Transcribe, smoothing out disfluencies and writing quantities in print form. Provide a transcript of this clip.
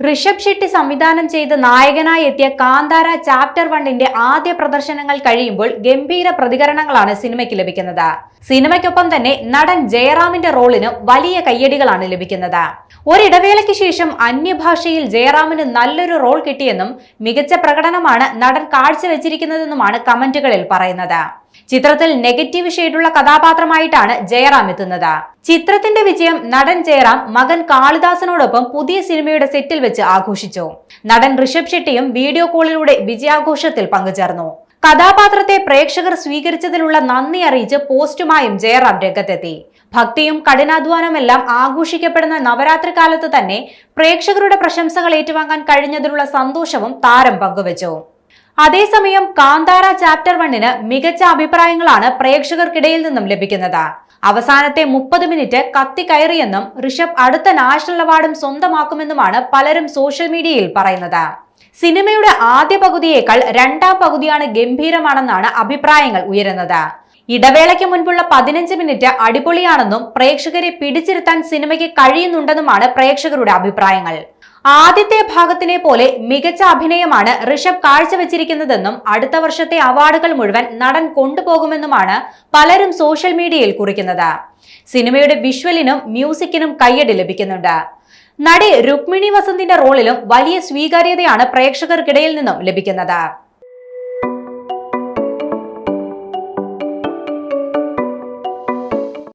ഋഷഭ് ഷെട്ടി സംവിധാനം ചെയ്ത് നായകനായി എത്തിയ കാന്താര ചാപ്റ്റർ 1ന്റെ ആദ്യ പ്രദർശനങ്ങൾ കഴിയുമ്പോൾ ഗംഭീര പ്രതികരണങ്ങളാണ് സിനിമയ്ക്ക് ലഭിക്കുന്നത്. സിനിമയ്ക്കൊപ്പം തന്നെ നടൻ ജയറാമിന്റെ റോളിന് വലിയ കയ്യടികളാണ് ലഭിക്കുന്നത്. ഒരിടവേളയ്ക്ക് ശേഷം അന്യഭാഷയിൽ ജയറാമിന് നല്ലൊരു റോൾ കിട്ടിയെന്നും മികച്ച പ്രകടനമാണ് നടൻ കാഴ്ചവെച്ചിരിക്കുന്നതെന്നുമാണ് കമന്റുകളിൽ പറയുന്നത്. ചിത്രത്തിൽ നെഗറ്റീവ് ഷെയ്ഡുള്ള കഥാപാത്രമായിട്ടാണ് ജയറാം എത്തുന്നത്. ചിത്രത്തിന്റെ വിജയം നടൻ ജയറാം മകൻ കാളിദാസനോടൊപ്പം പുതിയ സിനിമയുടെ സെറ്റിൽ വെച്ച് ആഘോഷിച്ചു. നടൻ ഋഷഭ് ഷെട്ടിയും വീഡിയോ കോളിലൂടെ വിജയാഘോഷത്തിൽ പങ്കുചേർന്നു. കഥാപാത്രത്തെ പ്രേക്ഷകർ സ്വീകരിച്ചതിലുള്ള നന്ദി അറിയിച്ച് പോസ്റ്റുമായും ജയറാം രംഗത്തെത്തി. ഭക്തിയും കഠിനാധ്വാനമെല്ലാം ആഘോഷിക്കപ്പെടുന്ന നവരാത്രി കാലത്ത് തന്നെ പ്രേക്ഷകരുടെ പ്രശംസകൾ ഏറ്റുവാങ്ങാൻ കഴിഞ്ഞതിലുള്ള സന്തോഷവും താരം പങ്കുവച്ചു. അതേസമയം കാന്താര ചാപ്റ്റർ 1ന് മികച്ച അഭിപ്രായങ്ങളാണ് പ്രേക്ഷകർക്കിടയിൽ നിന്നും ലഭിക്കുന്നത്. അവസാനത്തെ 30 മിനിറ്റ് കത്തിക്കയറിയെന്നും ഋഷഭ് അടുത്ത നാഷണൽ അവാർഡും സ്വന്തമാക്കുമെന്നുമാണ് പലരും സോഷ്യൽ മീഡിയയിൽ പറയുന്നത്. സിനിമയുടെ ആദ്യ പകുതിയേക്കാൾ രണ്ടാം പകുതിയാണ് ഗംഭീരമാണെന്നാണ് അഭിപ്രായങ്ങൾ ഉയരുന്നത്. ഇടവേളയ്ക്ക് മുൻപുള്ള 15 മിനിറ്റ് അടിപൊളിയാണെന്നും പ്രേക്ഷകരെ പിടിച്ചിരുത്താൻ സിനിമയ്ക്ക് കഴിയുന്നുണ്ടെന്നുമാണ് പ്രേക്ഷകരുടെ അഭിപ്രായങ്ങൾ. ആദ്യത്തെ ഭാഗത്തിനെ പോലെ മികച്ച അഭിനയമാണ് ഋഷഭ് കാഴ്ചവെച്ചിരിക്കുന്നതെന്നും അടുത്ത വർഷത്തെ അവാർഡുകൾ മുഴുവൻ നടൻ കൊണ്ടുപോകുമെന്നുമാണ് പലരും സോഷ്യൽ മീഡിയയിൽ കുറിക്കുന്നത്. സിനിമയുടെ വിഷ്വലിനും മ്യൂസിക്കിനും കയ്യടി ലഭിക്കുന്നുണ്ട്. നടി രുക്മിണി വസന്തിന്റെ റോളിലും വലിയ സ്വീകാര്യതയാണ് പ്രേക്ഷകർക്കിടയിൽ നിന്നും ലഭിക്കുന്നത്.